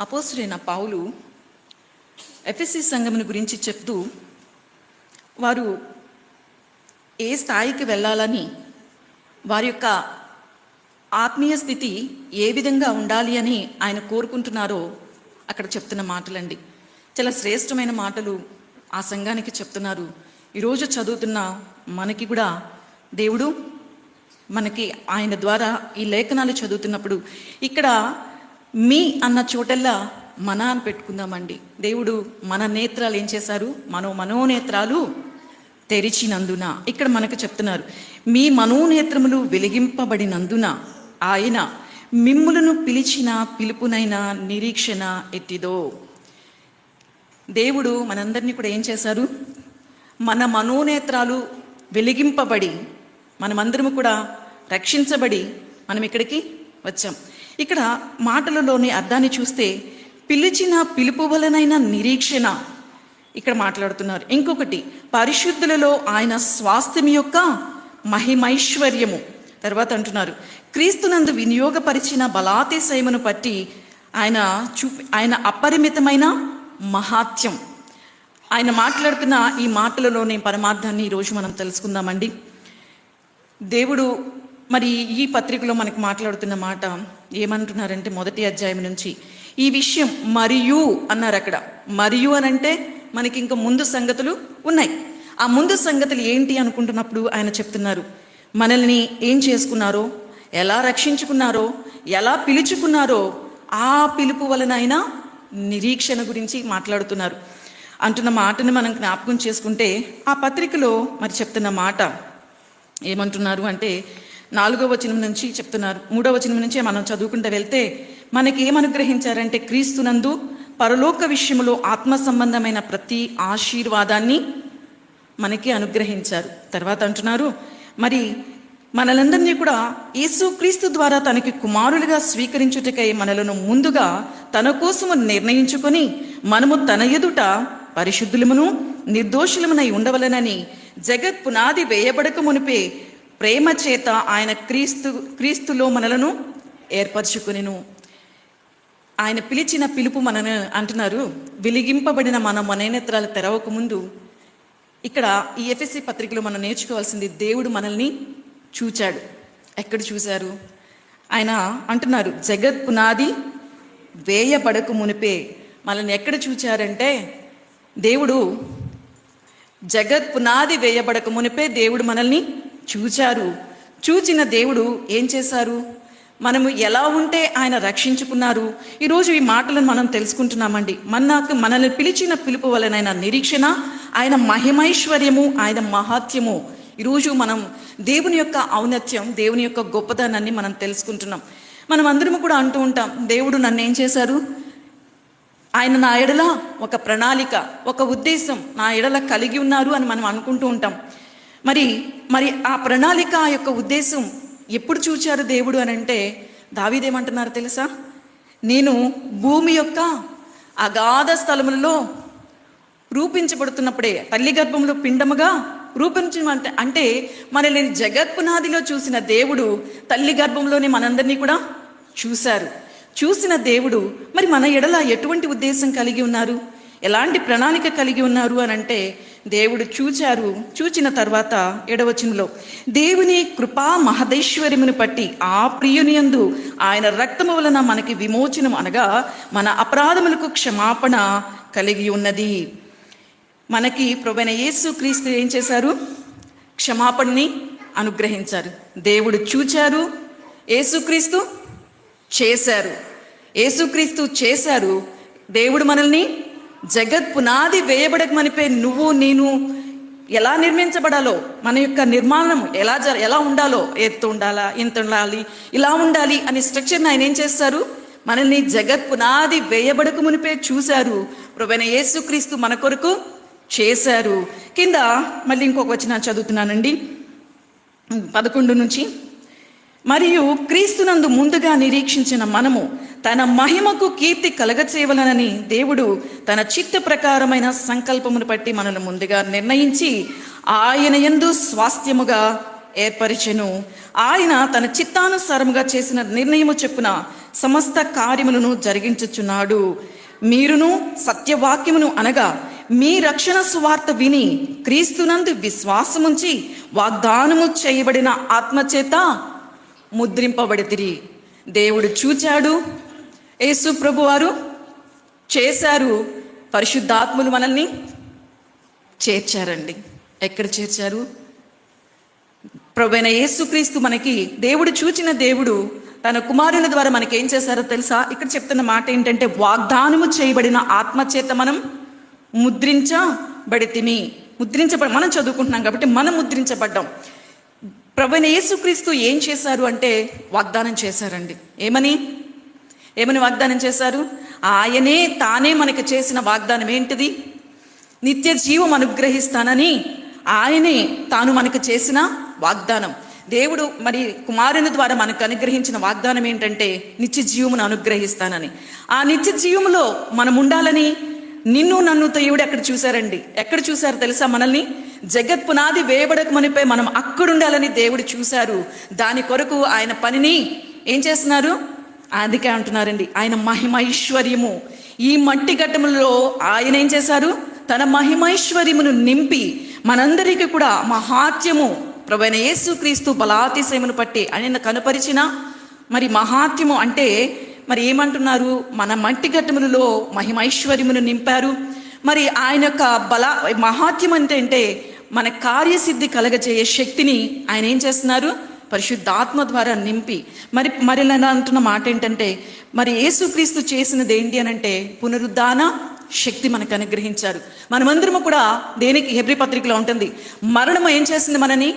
అపోస్తలుడైన పౌలు ఎఫెసీ సంఘమును గురించి చెప్తూ వారు ఏ స్థాయికి వెళ్ళాలని, వారి యొక్క ఆత్మీయ స్థితి ఏ విధంగా ఉండాలి అని ఆయన కోరుకుంటున్నారో అక్కడ చెప్తున్న మాటలండి. చాలా శ్రేష్టమైన మాటలు ఆ సంఘానికి చెప్తున్నారు. ఈరోజు చదువుతున్న మనకి కూడా దేవుడు మనకి ఆయన ద్వారా ఈ లేఖనాలు చదువుతున్నప్పుడు ఇక్కడ మీ అన్న చోటల్లా మన అని పెట్టుకుందామండి. దేవుడు మన నేత్రాలు ఏం చేశారు? మనోనేత్రాలు తెరిచినందున ఇక్కడ మనకు చెప్తున్నారు, మీ మనోనేత్రములు వెలిగింపబడినందున ఆయన మిమ్ములను పిలిచిన పిలుపునైన నిరీక్షణ ఎట్టిదో. దేవుడు మనందరినీ కూడా ఏం చేశారు? మన మనోనేత్రాలు వెలిగింపబడి మనమందరము కూడా రక్షించబడి మనం ఇక్కడికి వచ్చాం. ఇక్కడ మాటలలోని అర్థాన్ని చూస్తే పిలిచిన పిలుపు వలనైన నిరీక్షణ ఇక్కడ మాట్లాడుతున్నారు. ఇంకొకటి, పరిశుద్ధులలో ఆయన స్వాస్థ్యం యొక్క మహిమైశ్వర్యము. తర్వాత అంటున్నారు, క్రీస్తునందు వినియోగపరిచిన బలాతిశయమును బట్టి ఆయన అపరిమితమైన మహాత్యం. ఆయన మాట్లాడుతున్న ఈ మాటలలోని పరమార్థాన్ని ఈరోజు మనం తెలుసుకుందామండి. దేవుడు మరి ఈ పత్రికలో మనకు మాట్లాడుతున్న మాట ఏమంటున్నారంటే, 1వ అధ్యాయం నుంచి ఈ విషయం మరియు అన్నారు. అక్కడ మరియు అనంటే మనకి ఇంకా ముందు సంగతులు ఉన్నాయి. ఆ ముందు సంగతులు ఏంటి అనుకుంటున్నప్పుడు ఆయన చెప్తున్నారు, మనల్ని ఏం చేసుకున్నారో, ఎలా రక్షించుకున్నారో, ఎలా పిలుచుకున్నారో ఆ పిలుపు వలన ఆయన నిరీక్షణ గురించి మాట్లాడుతున్నారు. అంటున్న మాటను మనం జ్ఞాపకం చేసుకుంటే ఆ పత్రికలో మరి చెప్తున్న మాట ఏమంటున్నారు అంటే 4వ వచనం నుంచి చెప్తున్నారు. 3వ వచనం నుంచి మనం చదువుకుంటూ వెళ్తే మనకి ఏమనుగ్రహించారంటే, క్రీస్తునందు పరలోక విషయంలో ఆత్మ సంబంధమైన ప్రతి ఆశీర్వాదాన్ని మనకి అనుగ్రహించారు. తర్వాత అంటున్నారు, మరి మనలందరినీ కూడా యేసుక్రీస్తు ద్వారా తనకి కుమారులుగా స్వీకరించుటకై మనలను ముందుగా తన కోసము నిర్ణయించుకొని మనము తన ఎదుట పరిశుద్ధులమును నిర్దోషులమునై ఉండవలనని జగత్ పునాది వేయబడక మునిపే ప్రేమ చేత ఆయన క్రీస్తులో మనలను ఏర్పరచుకునిను. ఆయన పిలిచిన పిలుపు మనను అంటున్నారు, వెలిగింపబడిన మన మనోనేత్రాలు తెరవక ముందు ఇక్కడ ఈ ఎఫెసీ పత్రికలో మనం నేర్చుకోవాల్సింది, దేవుడు మనల్ని చూచాడు. ఎక్కడ చూశారు? ఆయన అంటున్నారు, జగత్ పునాది వేయబడక మునిపే మనల్ని ఎక్కడ చూచారంటే, దేవుడు జగత్ పునాది వేయబడక మునిపే దేవుడు మనల్ని చూచారు. చూచిన దేవుడు ఏం చేశారు? మనము ఎలా ఉంటే ఆయన రక్షించుకున్నారు. ఈరోజు ఈ మాటలను మనం తెలుసుకుంటున్నామండి. మనల్ని పిలిచిన పిలుపు వలనైన నిరీక్షణ, ఆయన మహిమైశ్వర్యము, ఆయన మహాత్యము. ఈరోజు మనం దేవుని యొక్క ఔన్నత్యం, దేవుని యొక్క గొప్పతనాన్ని మనం తెలుసుకుంటున్నాం. మనం అందరము కూడా అంటూ ఉంటాం, దేవుడు నన్ను ఏం చేశారు? ఆయన నా ఎడల ఒక ప్రణాళిక, ఒక ఉద్దేశం నా ఎడల కలిగి ఉన్నారు అని మనం అనుకుంటూ ఉంటాం. మరి ఆ ప్రణాళిక, ఆ యొక్క ఉద్దేశం ఎప్పుడు చూచారు దేవుడు అని అంటే, దావీదేమంటున్నారు తెలుసా? నేను భూమి యొక్క అగాధ స్థలములలో రూపించబడుతున్నప్పుడే, తల్లి గర్భంలో పిండముగా అంటే మనల్ని జగత్పునాదిలో చూసిన దేవుడు తల్లి గర్భంలోనే మనందరినీ కూడా చూశారు. చూసిన దేవుడు మరి మన ఎడల ఎటువంటి ఉద్దేశం కలిగి ఉన్నారు, ఎలాంటి ప్రణాళిక కలిగి ఉన్నారు అని అంటే, దేవుడు చూచారు. చూచిన తర్వాత 7వ వచనంలో, దేవుని కృపా మహదైశ్వర్యమును బట్టి ఆ ప్రియుని యందు ఆయన రక్తము వలన మనకి విమోచనం, అనగా మన అపరాధములకు క్షమాపణ కలిగి ఉన్నది. మనకి ప్రభువైన యేసుక్రీస్తు ఏం చేశారు? క్షమాపణని అనుగ్రహించారు. దేవుడు చూచారు, యేసుక్రీస్తు చేశారు. యేసుక్రీస్తు చేశారు. దేవుడు మనల్ని జగత్ పునాది వేయబడక మనిపే నువ్వు నేను ఎలా నిర్మించబడాలో, మన యొక్క నిర్మాణం ఎలా ఉండాలో, ఎత్తు ఉండాలా, ఇంత ఉండాలి, ఇలా ఉండాలి అనే స్ట్రక్చర్ని ఆయన ఏం చేస్తారు? మనల్ని జగత్ పునాది వేయబడక మునిపే చూశారు. ప్రభువైన యేసుక్రీస్తు మన కొరకు చేశారు. కింద మళ్ళీ ఇంకొక వచనం చదువుతున్నానండి, 11 నుంచి, మరియు క్రీస్తునందు ముందుగా నిరీక్షించిన మనము తన మహిమకు కీర్తి కలగచేయవలనని దేవుడు తన చిత్త ప్రకారమైన సంకల్పమును బట్టి మనల్ని ముందుగా నిర్ణయించి ఆయన యందు స్వాస్థ్యముగా ఏర్పరిచెను. ఆయన తన చిత్తానుసారముగా చేసిన నిర్ణయము చెప్పున సమస్త కార్యములను జరిగించుచున్నాడు. మీరును సత్యవాక్యమును అనగా మీ రక్షణ సువార్త విని క్రీస్తునందు విశ్వాసముంచి వాగ్దానము చేయబడిన ఆత్మచేత ముద్రింపబడితిరి. దేవుడు చూచాడు, యేసు ప్రభు వారు చేశారు, పరిశుద్ధాత్ములు మనల్ని చేర్చారండి. ఎక్కడ చేర్చారు? ప్రభువైన యేసుక్రీస్తు మనకి దేవుడు చూచిన దేవుడు తన కుమారుని ద్వారా మనకి ఏం చేశారో తెలుసా? ఇక్కడ చెప్తున్న మాట ఏంటంటే, వాగ్దానము చేయబడిన ఆత్మచేత మనం ముద్రించబడితిమి. మనం చదువుకుంటున్నాం కాబట్టి మనం ముద్రించబడ్డాం. ప్రభువైన యేసుక్రీస్తు ఏం చేశారు అంటే వాగ్దానం చేశారండి. ఏమని వాగ్దానం చేశారు? ఆయనే తానే మనకు చేసిన వాగ్దానం ఏంటిది? నిత్య జీవం అనుగ్రహిస్తానని ఆయనే తాను మనకు చేసిన వాగ్దానం. దేవుడు మరి కుమారుని ద్వారా మనకు అనుగ్రహించిన వాగ్దానం ఏంటంటే నిత్య జీవమును అనుగ్రహిస్తానని. ఆ నిత్య జీవములో మనం ఉండాలని నిన్ను నన్ను దేవుడు ఎక్కడ చూశారండి? ఎక్కడ చూశారు తెలుసా? మనల్ని జగత్ పునాది వేయబడక మునిపే మనం అక్కడుండాలని దేవుడు చూశారు. దాని కొరకు ఆయన పనిని ఏం చేస్తున్నారు? అందుకే అంటున్నారండి, ఆయన మహిమైశ్వర్యము ఈ మట్టి ఘట్టములలో ఆయన ఏం చేశారు? తన మహిమైశ్వర్యమును నింపి మనందరికీ కూడా మహాత్యము ప్రభువైన యేసుక్రీస్తు బలాతిశయమును పట్టి ఆయన కనపరిచిన మరి మహాత్యము అంటే మరి ఏమంటున్నారు? మన మట్టి ఘట్టములలో మహిమైశ్వర్యమును నింపారు. మరి ఆయన యొక్క మహాత్యం అంటే మన కార్యసిద్ధి కలగజేయే శక్తిని ఆయన ఏం చేస్తున్నారు? పరిశుద్ధాత్మ ద్వారా నింపి మరి అంటున్న మాట ఏంటంటే, మరి యేసుక్రీస్తు చేసినది ఏంటి అని అంటే పునరుద్ధాన శక్తి మనకు అనుగ్రహించారు. మనమందరము కూడా దేనికి? హెబ్రీ పత్రికలో ఉంటుంది, మరణము ఏం చేసింది మనని?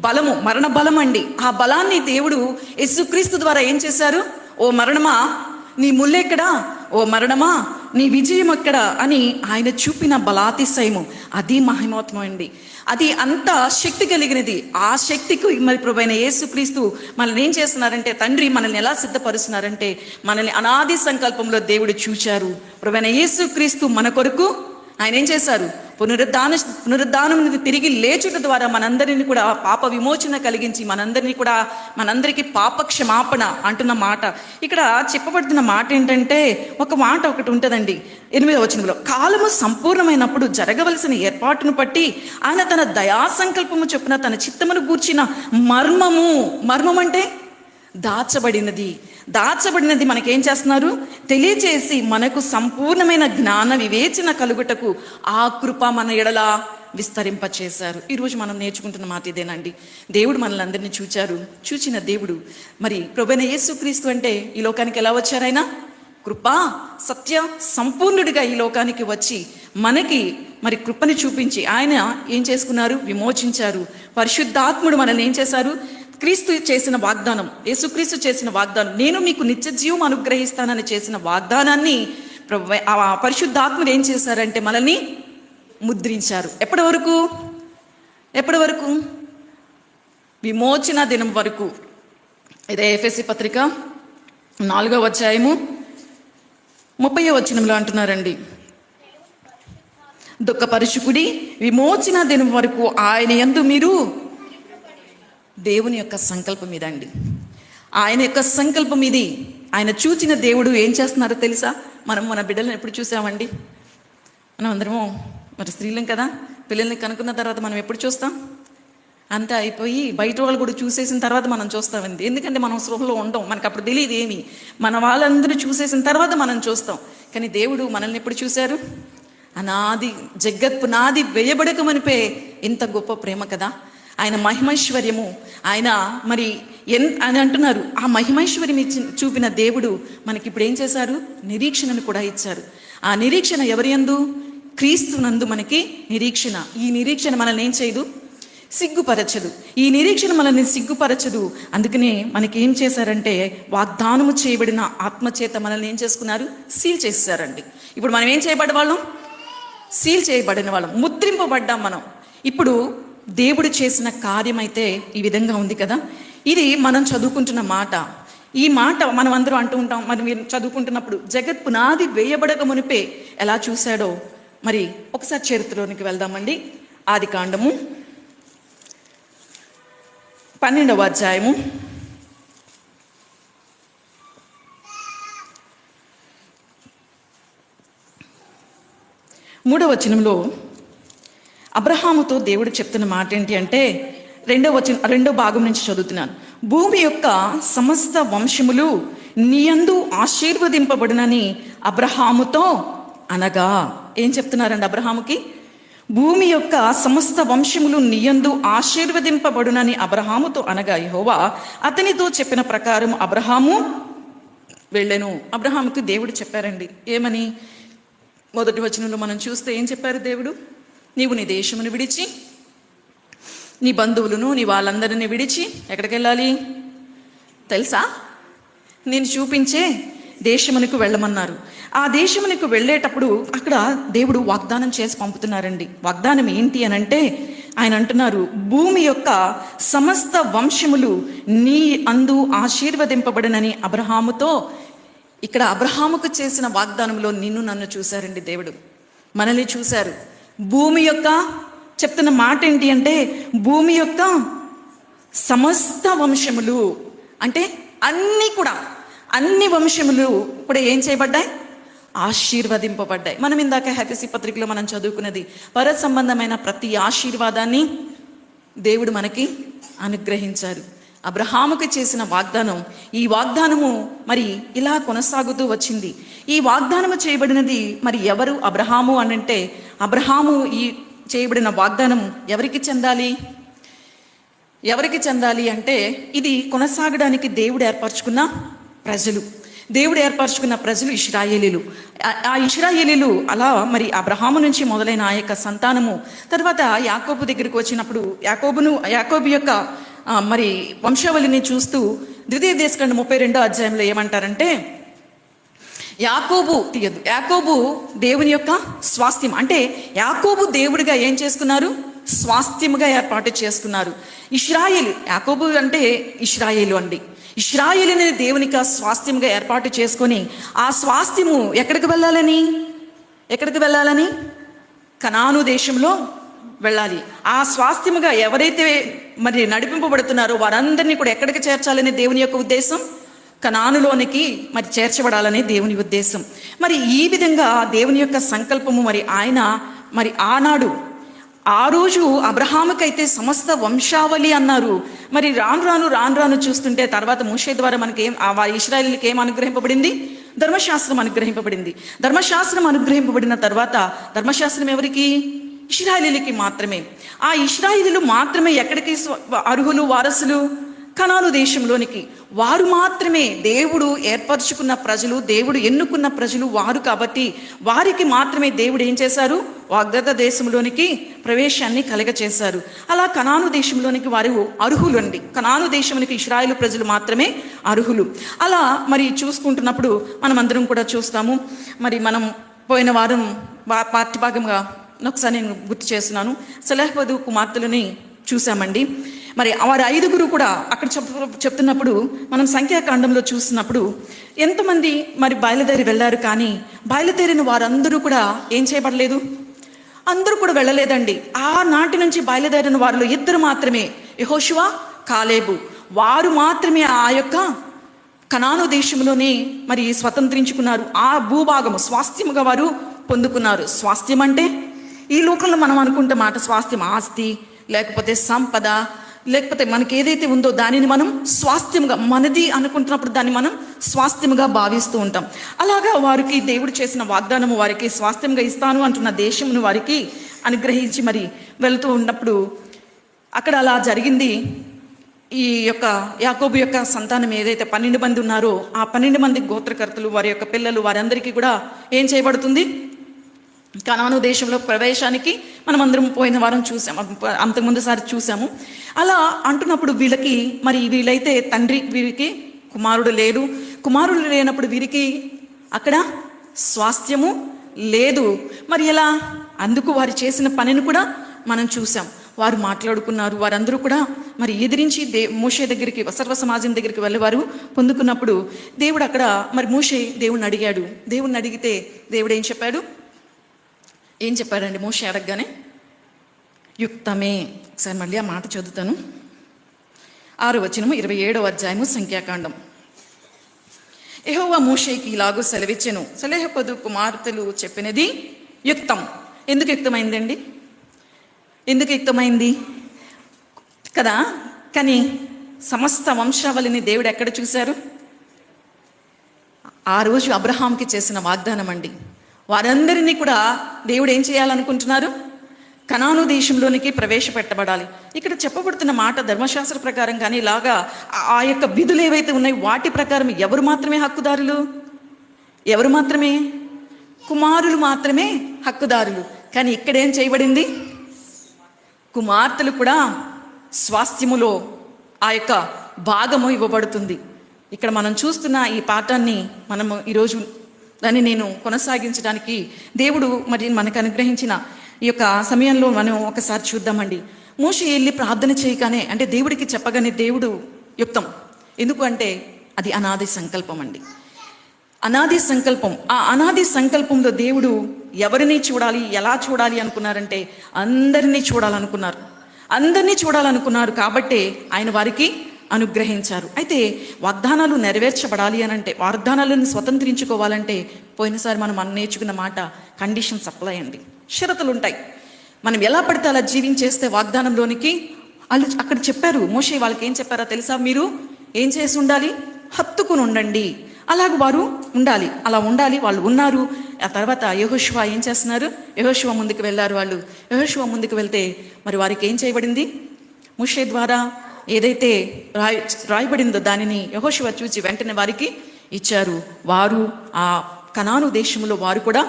బలము, మరణ బలం అండి. ఆ బలాన్ని దేవుడు యేసుక్రీస్తు ద్వారా ఏం చేశారు? ఓ మరణమా నీ ముల్లెక్కడా, ఓ మరణమా నీ విజయం ఎక్కడా అని ఆయన చూపిన బలాతిశయము, అది మహిమోత్వం అండి. అది అంత శక్తి కలిగినది. ఆ శక్తికి మరి ప్రభువైన యేసుక్రీస్తు మనల్ని ఏం చేస్తున్నారంటే, తండ్రి మనల్ని ఎలా సిద్ధపరుస్తున్నారంటే, మనల్ని అనాది సంకల్పంలో దేవుడు చూచారు. ప్రభువైన యేసుక్రీస్తు మన కొరకు ఆయన ఏం చేశారు? పునరుద్ధానం తిరిగి లేచుట ద్వారా మనందరినీ కూడా పాప విమోచన కలిగించి మనందరికీ పాప క్షమాపణ అంటున్న మాట. ఇక్కడ చెప్పబడుతున్న మాట ఏంటంటే, ఒక మాట ఒకటి ఉంటుందండి 8వ వచనంలో, కాలము సంపూర్ణమైనప్పుడు జరగవలసిన ఏర్పాటును బట్టి ఆయన తన దయా సంకల్పము చొప్పున తన చిత్తమును గూర్చిన మర్మం అంటే దాచబడినది మనకేం చేస్తున్నారు? తెలియచేసి మనకు సంపూర్ణమైన జ్ఞాన వివేచన కలుగుటకు ఆ కృప మన ఎడల విస్తరింపచేశారు. ఈరోజు మనం నేర్చుకుంటున్న మాట ఇదేనండి. దేవుడు మనల్ని అందరినీ చూచిన దేవుడు మరి ప్రభువైన యేసుక్రీస్తు అంటే ఈ లోకానికి ఎలా వచ్చారైనా? కృప సత్య సంపూర్ణుడిగా ఈ లోకానికి వచ్చి మనకి మరి కృపని చూపించి ఆయన ఏం చేసుకున్నారు? విమోచించారు. పరిశుద్ధాత్ముడు మనల్ని ఏం చేశారు? క్రీస్తు చేసిన వాగ్దానం, యేసుక్రీస్తు చేసిన వాగ్దానం, నేను మీకు నిత్య జీవం అనుగ్రహిస్తానని చేసిన వాగ్దానాన్ని పరిశుద్ధాత్ముడు ఏం చేశారంటే మనల్ని ముద్రించారు. ఎప్పటి వరకు? విమోచన దినం వరకు. ఇదే ఎఫెసీ పత్రిక 4వ అధ్యాయము 30వ వచనంలో అంటున్నారండి, దుఃఖపరుచుకుడి విమోచన దినం వరకు ఆయన యందు మీరు. దేవుని యొక్క సంకల్పం ఇదండి. ఆయన యొక్క సంకల్పం ఇది. ఆయన చూచిన దేవుడు ఏం చేస్తున్నారో తెలుసా? మన బిడ్డలను ఎప్పుడు చూసామండి? మనం అందరము మరి స్త్రీలం కదా, పిల్లల్ని కనుక్కున్న తర్వాత మనం ఎప్పుడు చూస్తాం? అంతా అయిపోయి బయట వాళ్ళు కూడా చూసేసిన తర్వాత మనం చూస్తామండి. ఎందుకంటే మనం స్పృహలో ఉండం, మనకు అప్పుడు తెలియదు ఏమి. మన వాళ్ళందరూ చూసేసిన తర్వాత మనం చూస్తాం. కానీ దేవుడు మనల్ని ఎప్పుడు చూశారు? అనాది జగత్ పునాది వేయబడక మనిపే ఇంత గొప్ప ప్రేమ కదా. ఆయన మహిమైశ్వర్యము ఆయన మరి అని అంటున్నారు. ఆ మహిమైశ్వర్యం చూపిన దేవుడు మనకి ఇప్పుడు ఏం చేశారు? నిరీక్షణను కూడా ఇచ్చారు. ఆ నిరీక్షణ ఎవరి యందు? క్రీస్తునందు మనకి నిరీక్షణ. ఈ నిరీక్షణ మనల్ని ఏం చేయదు? సిగ్గుపరచదు. ఈ నిరీక్షణ మనల్ని సిగ్గుపరచదు. అందుకనే మనకి ఏం చేశారంటే వాగ్దానము చేయబడిన ఆత్మచేత మనల్ని ఏం చేసుకున్నారు? సీల్ చేశారండి. ఇప్పుడు మనం ఏం చేయబడ్డ వాళ్ళం? సీల్ చేయబడిన వాళ్ళం, ముద్రింపబడ్డాం మనం. ఇప్పుడు దేవుడు చేసిన కార్యం అయితే ఈ విధంగా ఉంది కదా. ఇది మనం చదువుకుంటున్న మాట. ఈ మాట మనం అందరూ అంటూ ఉంటాం. మరి మీరు చదువుకుంటున్నప్పుడు జగత్ పునాది వేయబడక మునిపే ఎలా చూశాడో మరి ఒకసారి చరిత్రలోనికి వెళ్దామండి. ఆదికాండము 12వ అధ్యాయము 3వ వచనంలో అబ్రహాముతో దేవుడు చెప్తున్న మాట ఏంటి అంటే, రెండో భాగం నుంచి చదువుతున్నాను. భూమి యొక్క సమస్త వంశములు నీయందు ఆశీర్వదింపబడునని అబ్రహాముతో అనగా. ఏం చెప్తున్నారండి అబ్రహాముకి? భూమి యొక్క సమస్త వంశములు నీయందు ఆశీర్వదింపబడునని అబ్రహాముతో అనగా యెహోవా అతనితో చెప్పిన ప్రకారం అబ్రహాము వెళ్ళెను. అబ్రహాముకి దేవుడు చెప్పారండి. ఏమని? మొదటి వచనంలో మనం చూస్తే ఏం చెప్పారు దేవుడు? నీవు నీ దేశమును విడిచి, నీ బంధువులను, నీ వాళ్ళందరినీ విడిచి ఎక్కడికి వెళ్ళాలి తెలుసా? నేను చూపించే దేశమునకు వెళ్ళమన్నారు. ఆ దేశమునకు వెళ్ళేటప్పుడు అక్కడ దేవుడు వాగ్దానం చేసి పంపుతున్నారండి. వాగ్దానం ఏంటి అని అంటే, ఆయన అంటున్నారు, భూమి యొక్క సమస్త వంశములు నీ అందు ఆశీర్వదింపబడనని అబ్రహాముతో. ఇక్కడ అబ్రహాముకు చేసిన వాగ్దానంలో నిన్ను నన్ను చూశారండి దేవుడు, మనల్ని చూశారు. భూమి యొక్క చెప్తున్న మాట ఏంటి అంటే, భూమి యొక్క సమస్త వంశములు అంటే అన్ని వంశములు కూడా ఏం చేయబడ్డాయి? ఆశీర్వదింపబడ్డాయి. మనం ఇందాక ఎఫెసీ పత్రికలో మనం చదువుకున్నది, పర సంబంధమైన ప్రతి ఆశీర్వాదాన్ని దేవుడు మనకి అనుగ్రహించారు. అబ్రహాముకు చేసిన వాగ్దానం, ఈ వాగ్దానము మరి ఇలా కొనసాగుతూ వచ్చింది. ఈ వాగ్దానము చేయబడినది మరి ఎవరు? అబ్రహాము అనంటే, అబ్రహాము ఈ చేయబడిన వాగ్దానం ఎవరికి చెందాలి? ఎవరికి చెందాలి అంటే, ఇది కొనసాగడానికి దేవుడు ఏర్పరచుకున్న ప్రజలు. దేవుడు ఏర్పరచుకున్న ప్రజలు ఇశ్రాయేలీలు. ఆ ఇశ్రాయేలీలు అలా మరి అబ్రహాము నుంచి మొదలైన ఆ యొక్క సంతానము తర్వాత యాకోబు దగ్గరికి వచ్చినప్పుడు యాకోబు యొక్క మరి వంశావళిని చూస్తూ ద్వితీయ దేశకాండ 32వ అధ్యాయంలో ఏమంటారంటే, యాకోబు దేవుని యొక్క స్వాస్థ్యం అంటే యాకోబు దేవుడిగా ఏం చేసుకున్నారు? స్వాస్థ్యముగా ఏర్పాటు చేసుకున్నారు. యాకోబు అంటే ఇశ్రాయేలు అండి. ఇశ్రాయేలుని దేవునికి స్వాస్థ్యంగా ఏర్పాటు చేసుకొని ఆ స్వాస్థ్యము ఎక్కడికి వెళ్ళాలని? కనాను దేశంలో వెళ్ళాలి. ఆ స్వాస్థ్యముగా ఎవరైతే మరి నడిపింపబడుతున్నారో వారందరినీ కూడా ఎక్కడికి చేర్చాలని దేవుని యొక్క ఉద్దేశం? కనానులోనికి మరి చేర్చబడాలని దేవుని ఉద్దేశం. మరి ఈ విధంగా దేవుని యొక్క సంకల్పము మరి ఆయన మరి ఆ రోజు అబ్రహాముకైతే సమస్త వంశావళి అన్నారు. మరి రాను చూస్తుంటే తర్వాత మోషే ద్వారా మనకి ఇశ్రాయేలుకి ఏం అనుగ్రహింపబడింది? ధర్మశాస్త్రం అనుగ్రహింపబడింది. ధర్మశాస్త్రం అనుగ్రహింపబడిన తర్వాత ధర్మశాస్త్రం ఎవరికి? ఇశ్రాయేలీలకి మాత్రమే. ఆ ఇశ్రాయేలీలు మాత్రమే ఎక్కడికి అర్హులు, వారసులు? కనాను దేశంలోనికి. వారు మాత్రమే దేవుడు ఏర్పరచుకున్న ప్రజలు, దేవుడు ఎన్నుకున్న ప్రజలు వారు కాబట్టి వారికి మాత్రమే దేవుడు ఏం చేశారు? వాగ్దత్త దేశంలోనికి ప్రవేశాన్ని కలగచేశారు. అలా కనాను దేశంలోనికి వారు అర్హులు అండి. కనాను దేశంలోనికి ఇశ్రాయేలు ప్రజలు మాత్రమే అర్హులు. అలా మరి చూసుకుంటున్నప్పుడు మనం అందరం కూడా చూస్తాము. మరి మనం పోయిన వారం పార్టీ భాగంగా ఒకసారి నేను గుర్తు చేస్తున్నాను, సెలహు కుమార్తెలని చూసామండి. మరి వారు 5గురు కూడా అక్కడ చెప్తున్నప్పుడు మనం సంఖ్యాకాండంలో చూసినప్పుడు ఎంతమంది మరి బయలుదేరి వెళ్ళారు, కానీ బయలుదేరిన వారందరూ కూడా ఏం చేయబడలేదు? అందరూ కూడా వెళ్ళలేదండి. ఆ నాటి నుంచి బయలుదేరిన వారిలో 2 మాత్రమే, యెహోషువ, కాలేబు, వారు మాత్రమే ఆ యొక్క కనాను దేశంలోనే మరి స్వతంత్రించుకున్నారు. ఆ భూభాగము స్వాస్థ్యముగా వారు పొందుకున్నారు. స్వాస్థ్యం అంటే ఈ లోకంలో మనం అనుకుంటే మాట స్వాస్థ్యం ఆస్తి, లేకపోతే సంపద, లేకపోతే మనకి ఏదైతే ఉందో దానిని మనం స్వాస్థ్యముగా, మనది అనుకుంటున్నప్పుడు దాన్ని మనం స్వాస్థ్యముగా భావిస్తూ ఉంటాం. అలాగా వారికి దేవుడు చేసిన వాగ్దానము వారికి స్వాస్థ్యంగా ఇస్తాను అంటున్న దేశమును వారికి అనుగ్రహించి మరి వెళుతూ ఉన్నప్పుడు అక్కడ అలా జరిగింది. ఈ యొక్క యాకోబు యొక్క సంతానం ఏదైతే 12 మంది ఉన్నారో ఆ 12 మంది గోత్రకర్తలు, వారి యొక్క పిల్లలు, వారందరికీ కూడా ఏం చేయబడుతుంది? కనాను దేశంలో ప్రవేశానికి మనం అందరం పోయిన వారం చూసాము, అంతకుముందుసారి చూసాము. అలా అంటున్నప్పుడు వీళ్ళైతే తండ్రి, వీరికి కుమారుడు లేడు. కుమారుడు లేనప్పుడు వీరికి అక్కడ స్వాస్థ్యము లేదు. మరి ఎలా? అందుకు వారు చేసిన పనిని కూడా మనం చూసాం. వారు మాట్లాడుకున్నారు. వారందరూ కూడా మరి ఎదిరించి మోషే దగ్గరికి, సర్వ సమాజం దగ్గరికి వెళ్ళి వారు పొందుకున్నప్పుడు దేవుడు అక్కడ మరి మోషే దేవుణ్ణి అడిగాడు. దేవుణ్ణి అడిగితే దేవుడు ఏం చెప్పాడండి? మోషే అడగగానే యుక్తమే. ఒకసారి మళ్ళీ ఆ మాట చదువుతాను. 6వ వచనము 27వ అధ్యాయము సంఖ్యాకాండం. యెహోవా మోషేకి ఇలాగూ సెలవిచ్చెను, సెలహు కుమార్తెలు చెప్పినది యుక్తం. ఎందుకు యుక్తమైందండి? ఎందుకు యుక్తమైంది కదా? కానీ సమస్త వంశావళిని దేవుడు ఎక్కడ చూశారు? ఆ రోజు అబ్రహాంకి చేసిన వాగ్దానం అండి. వారందరినీ కూడా దేవుడు ఏం చేయాలనుకుంటున్నారు? కనాను దేశంలోనికి ప్రవేశపెట్టబడాలి. ఇక్కడ చెప్పబడుతున్న మాట ధర్మశాస్త్ర ప్రకారం కానీ ఇలాగా ఆ యొక్క విధులు ఏవైతే ఉన్నాయో వాటి ప్రకారం ఎవరు మాత్రమే హక్కుదారులు? ఎవరు మాత్రమే? కుమారులు మాత్రమే హక్కుదారులు. కానీ ఇక్కడేం చేయబడింది? కుమార్తెలు కూడా స్వాస్థ్యములో ఆ యొక్క భాగము ఇవ్వబడుతుంది. ఇక్కడ మనం చూస్తున్న ఈ పాఠాన్ని మనము ఈరోజు దాన్ని నేను కొనసాగించడానికి దేవుడు మరి మనకు అనుగ్రహించిన ఈ యొక్క సమయంలో మనం ఒకసారి చూద్దామండి. మోషే వెళ్ళి ప్రార్థన చేయగానే, అంటే దేవుడికి చెప్పగానే దేవుడు యుక్తం. ఎందుకు అంటే అది అనాది సంకల్పం అండి. అనాది సంకల్పం. ఆ అనాది సంకల్పంలో దేవుడు ఎవరిని చూడాలి, ఎలా చూడాలి అనుకున్నారంటే అందరినీ చూడాలనుకున్నారు. కాబట్టే ఆయన వారికి అనుగ్రహించారు. అయితే వాగ్దానాలు నెరవేర్చబడాలి అని అంటే, వాగ్దానాలను స్వతంత్రించుకోవాలంటే పోయినసారి మనం నేర్చుకున్న మాట కండిషన్స్ అప్లై అండి. షరతులు ఉంటాయి. మనం ఎలా పడితే అలా జీవించేస్తే వాగ్దానంలోనికి వాళ్ళు అక్కడ చెప్పారు. మోషే వాళ్ళకి ఏం చెప్పారో తెలుసా? మీరు ఏం చేసి ఉండాలి? హత్తుకుని ఉండండి. అలాగ వారు ఉండాలి. అలా ఉండాలి. వాళ్ళు ఉన్నారు. ఆ తర్వాత యెహోషువ ఏం చేస్తున్నారు? యెహోషువ ముందుకు వెళ్ళారు. వాళ్ళు యెహోషువ ముందుకు వెళ్తే మరి వారికి ఏం చేయబడింది? మోషే ద్వారా ఏదైతే రాయబడిందో దానిని యెహోషువ చూచి వెంటనే వారికి ఇచ్చారు. వారు ఆ కనాను దేశంలో వారు కూడా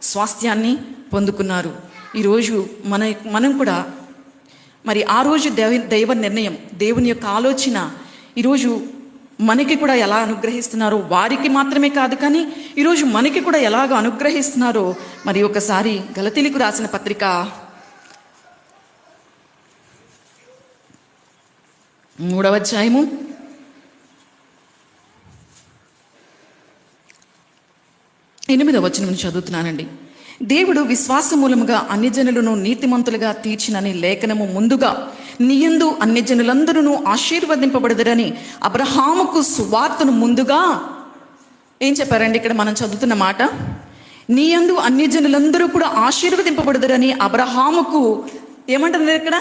స్వాస్థ్యాన్ని పొందుకున్నారు. ఈరోజు మనం కూడా మరి ఆ రోజు దైవ నిర్ణయం, దేవుని యొక్క ఆలోచన ఈరోజు మనకి కూడా ఎలా అనుగ్రహిస్తున్నారో, వారికి మాత్రమే కాదు కానీ ఈరోజు మనకి కూడా ఎలాగ అనుగ్రహిస్తున్నారో మరి ఒకసారి గలతీలకు రాసిన పత్రిక 3వ అధ్యాయము 8వ వచనం నుంచి చదువుతున్నానండి. దేవుడు విశ్వాసమూలముగా అన్యజనులను నీతిమంతులుగా తీర్చినని లేఖనము ముందుగా నీయందు అన్యజనులందరూ ఆశీర్వదింపబడదురని అబ్రహాముకు సువార్తను ముందుగా ఏం చెప్పారండి? ఇక్కడ మనం చదువుతున్న మాట, నీయందు అన్యజనులందరూ కూడా ఆశీర్వదింపబడదురని అబ్రహాముకు ఏమంటున్నారు ఇక్కడ?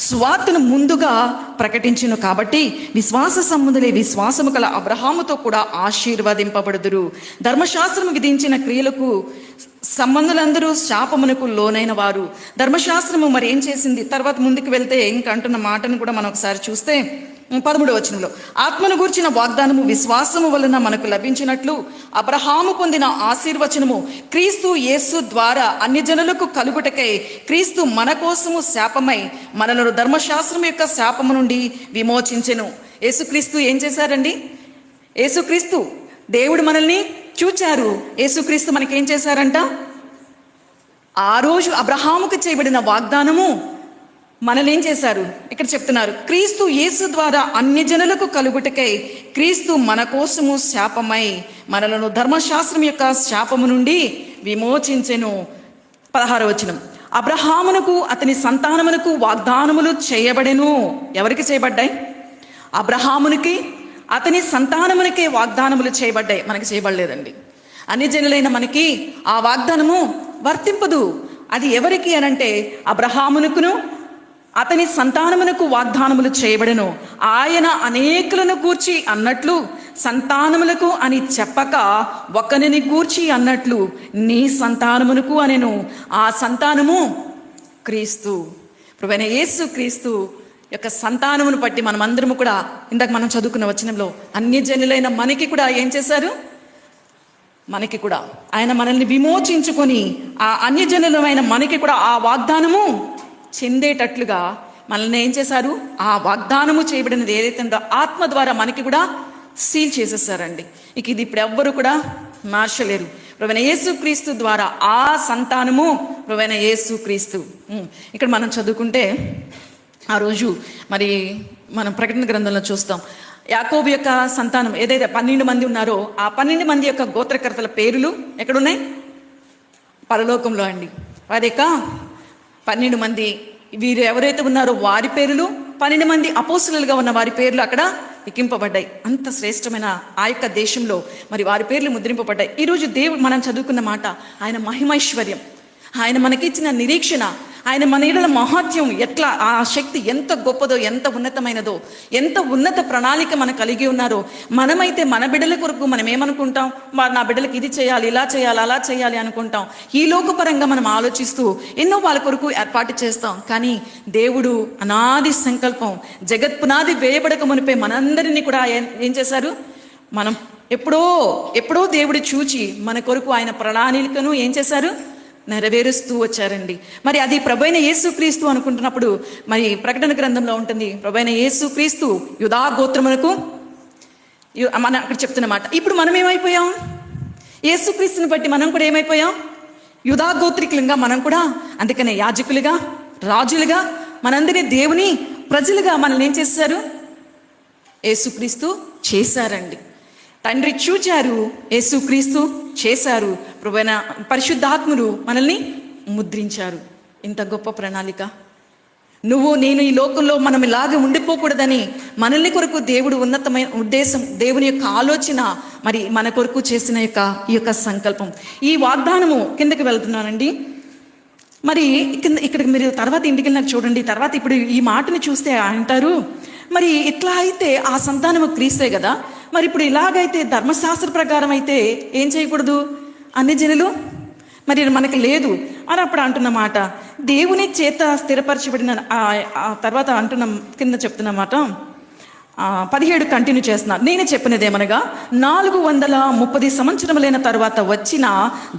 సువార్తను ముందుగా ప్రకటించును. కాబట్టి విశ్వాస సంబంధులే విశ్వాసము కల అబ్రహాముతో కూడా ఆశీర్వదింపబడుదురు. ధర్మశాస్త్రము విధించిన క్రియలకు సంబంధులందరూ శాపమునకు లోనైన వారు. ధర్మశాస్త్రము మరి ఏం చేసింది? తర్వాత ముందుకు వెళ్తే ఇంకంటున్న మాటను కూడా మనం ఒకసారి చూస్తే 13వ వచనంలో, ఆత్మను గూర్చిన వాగ్దానము విశ్వాసము వలన మనకు లభించినట్లు అబ్రహాము పొందిన ఆశీర్వచనము క్రీస్తు యేసు ద్వారా అన్యజనులకు కలుగుటకై క్రీస్తు మన కోసము శాపమై మనలను ధర్మశాస్త్రం యొక్క శాపము నుండి విమోచించెను. యేసుక్రీస్తు ఏం చేశారండి? యేసుక్రీస్తు దేవుడు మనల్ని చూచారు. యేసుక్రీస్తు మనకేం చేశారంట? ఆ రోజు అబ్రహాముకు చేయబడిన వాగ్దానము మనల్ని ఏం చేశారు? ఇక్కడ చెప్తున్నారు, క్రీస్తు యేసు ద్వారా అన్యజనులకు కలుగుటకై క్రీస్తు మన కోసము శాపమై మనలను ధర్మశాస్త్రం యొక్క శాపము నుండి విమోచించెను. 16వ వచనం, అబ్రహామునకు అతని సంతానమునకు వాగ్దానములు చేయబడెను. ఎవరికి చేయబడ్డాయి? అబ్రహామునికి అతని సంతానమునికే వాగ్దానములు చేయబడ్డాయి. మనకి చేయబడలేదండి. అన్యజనులైన మనకి ఆ వాగ్దానము వర్తింపదు. అది ఎవరికి అనంటే అబ్రహామునకును అతని సంతానమునకు వాగ్దానములు చేయబడెను. ఆయన అనేకులను గూర్చి అన్నట్లు సంతానములకు అని చెప్పక ఒకరిని గూర్చి అన్నట్లు నీ సంతానమునకు అనెను. ఆ సంతానము క్రీస్తు, ప్రభువైన యేసు క్రీస్తు యొక్క సంతానమును బట్టి మనమందరము కూడా ఇందాక మనం చదువుకున్న వచనంలో అన్యజనులైన మనకి కూడా ఏం చేశారు? మనకి కూడా ఆయన మనల్ని విమోచించుకొని ఆ అన్యజనులమైన మనకి కూడా ఆ వాగ్దానము చెందేటట్లుగా మనల్ని ఏం చేశారు? ఆ వాగ్దానము చేయబడినది ఏదైతే ఉందో ఆత్మ ద్వారా మనకి కూడా సీల్ చేసేసారండి. ఇక ఇది ఇప్పుడు ఎవ్వరు కూడా మార్చలేరు. ప్రభువైన యేసు క్రీస్తు ద్వారా ఆ సంతానము ప్రభువైన యేసు క్రీస్తు. ఇక్కడ మనం చదువుకుంటే ఆ రోజు మరి మనం ప్రకటన గ్రంథంలో చూస్తాం, యాకోబు యొక్క సంతానం ఏదైతే 12 మంది ఉన్నారో ఆ 12 మంది యొక్క గోత్రకర్తల పేర్లు ఎక్కడున్నాయి? పరలోకంలో అండి. వారి యొక్క 12 మంది వీరు ఎవరైతే ఉన్నారో వారి పేర్లు, 12 మంది అపోస్తలులుగా ఉన్న వారి పేర్లు అక్కడ లిఖింపబడ్డాయి. అంత శ్రేష్టమైన ఆ యొక్క దేశంలో మరి వారి పేర్లు ముద్రింపబడ్డాయి. ఈరోజు దేవుడు మనం చదువుకున్న మాట ఆయన మహిమైశ్వర్యం, ఆయన మనకిచ్చిన నిరీక్షణ, ఆయన మన ఎడల మహత్యం ఎట్లా, ఆ శక్తి ఎంత గొప్పదో, ఎంత ఉన్నతమైనదో, ఎంత ఉన్నత ప్రణాళిక మనం కలిగి ఉన్నారో. మనమైతే మన బిడ్డల కొరకు మనం ఏమనుకుంటాం, నా బిడ్డలకు ఇది చేయాలి, ఇలా చేయాలి, అలా చేయాలి అనుకుంటాం. ఈ లోకపరంగా మనం ఆలోచిస్తూ ఎన్నో వాళ్ళ కొరకు ఏర్పాటు చేస్తాం. కానీ దేవుడు అనాది సంకల్పం, జగత్ పునాది వేయబడక మునిపే మనందరినీ కూడా ఏం చేశారు, మనం ఎప్పుడో దేవుడు చూచి మన కొరకు ఆయన ప్రణాళికను ఏం చేశారు, నెరవేరుస్తూ వచ్చారండి. మరి అది ప్రభువైన యేసుక్రీస్తు అనుకుంటున్నప్పుడు, మరి ప్రకటన గ్రంథంలో ఉంటుంది, ప్రభువైన యేసుక్రీస్తు యూదా గోత్రమునకు మన అక్కడ చెప్తున్నమాట. ఇప్పుడు మనం ఏమైపోయాం, యేసుక్రీస్తుని బట్టి మనం కూడా ఏమైపోయాం, యూదా గోత్రికులుగా మనం కూడా. అందుకనే యాజకులుగా, రాజులుగా, మనందరినీ దేవుని ప్రజలుగా మనల్ని ఏం చేశారు, యేసుక్రీస్తు చేశారండి. తండ్రి చూచారు, యేసుక్రీస్తు చేశారు, ప్రభువైన పరిశుద్ధాత్ముడు మనల్ని ముద్రించారు. ఇంత గొప్ప ప్రణాళిక. నువ్వు నేను ఈ లోకంలో మనం ఇలాగే ఉండిపోకూడదని మనల్ని కొరకు దేవుడు ఉన్నతమైన ఉద్దేశం, దేవుని యొక్క ఆలోచన, మరి మన కొరకు చేసిన ఈ యొక్క సంకల్పం. ఈ వాగ్దానము కిందకి వెళ్తున్నానండి. మరి ఇక్కడికి మీరు తర్వాత ఇంటికి వెళ్ళినాక చూడండి. తర్వాత ఇప్పుడు ఈ మాటని చూస్తే అంటారు, మరి ఇట్లా అయితే ఆ సంతానము క్రీస్తే కదా, మరి ఇప్పుడు ఇలాగైతే ధర్మశాస్త్ర ప్రకారం అయితే ఏం చేయకూడదు, అన్ని జనులు మరి మనకి లేదు అని అప్పుడు అంటున్నమాట. దేవుని చేత స్థిరపరచబడిన తర్వాత అంటున్న కింద చెప్తున్నమాట 17 కంటిన్యూ చేస్తున్నారు. నేను చెప్పినదేమనగా 430 సంవత్సరములైన తర్వాత వచ్చిన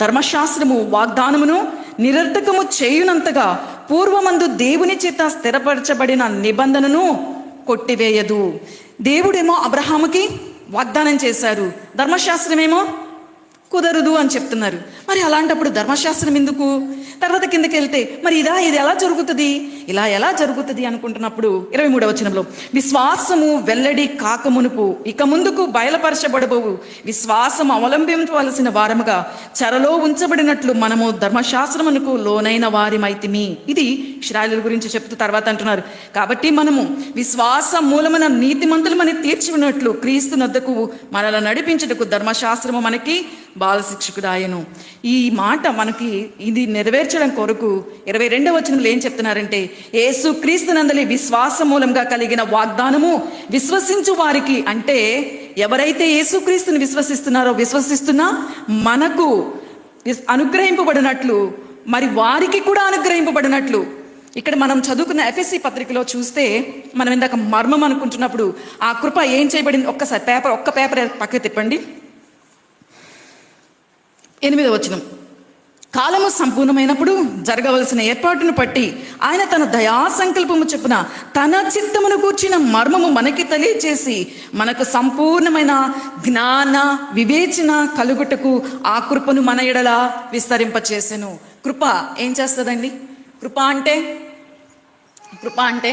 ధర్మశాస్త్రము వాగ్దానమును నిరర్థకము చేయునంతగా పూర్వమందు దేవుని చేత స్థిరపరచబడిన నిబంధనను కొట్టివేయదు. దేవుడేమో అబ్రహాముకి వాగ్దానం చేశారు, ధర్మశాస్త్రమేమో కుదరదు అని చెప్తున్నారు. మరి అలాంటప్పుడు ధర్మశాస్త్రం ఎందుకు? తర్వాత కిందకి వెళ్తే మరి ఇది ఎలా జరుగుతుంది, ఇలా ఎలా జరుగుతుంది అనుకుంటున్నప్పుడు 23వ వచనంలో, విశ్వాసము వెల్లడి కాకమునుపు ఇక ముందుకు బయలుపరచబడబోవు విశ్వాసం అవలంబించవలసిన వారముగా చెరలో ఉంచబడినట్లు మనము ధర్మశాస్త్రమునకు లోనైన వారిమైతిమి. ఇది ఇశ్రాయేలు గురించి చెప్తూ తర్వాత అంటున్నారు, కాబట్టి మనము విశ్వాస మూలమున నీతిమంతులమని తీర్చినట్లు క్రీస్తు నొద్దకు మనల్ని నడిపించుటకు ధర్మశాస్త్రము మనకి బాలశిక్షకుడాయను. ఈ మాట మనకి ఇది నెరవేర్చడం కొరకు 22వ వచనంలో ఏం చెప్తున్నారంటే, యేసు క్రీస్తు నందలి విశ్వాస మూలంగా కలిగిన వాగ్దానము విశ్వసించు వారికి, అంటే ఎవరైతే యేసుక్రీస్తుని విశ్వసిస్తున్నా మనకు అనుగ్రహింపబడినట్లు మరి వారికి కూడా అనుగ్రహింపబడినట్లు. ఇక్కడ మనం చదువుకున్న ఎఫెసీ పత్రికలో చూస్తే, మనం ఇందాక మర్మం అనుకుంటున్నప్పుడు ఆ కృప ఏం చేయబడింది, ఒక్కసారి ఒక్క పేపర్ పక్కకి తిప్పండి. 8వ వచనం, కాలము సంపూర్ణమైనప్పుడు జరగవలసిన ఏర్పాటును బట్టి ఆయన తన దయా సంకల్పము చొప్పున తన చిత్తమును కూర్చిన మర్మము మనకి తెలియచేసి మనకు సంపూర్ణమైన జ్ఞాన వివేచన కలుగుటకు ఆ కృపను మన ఎడల విస్తరింపచేసెను. కృప ఏం చేస్తుందండి? కృప అంటే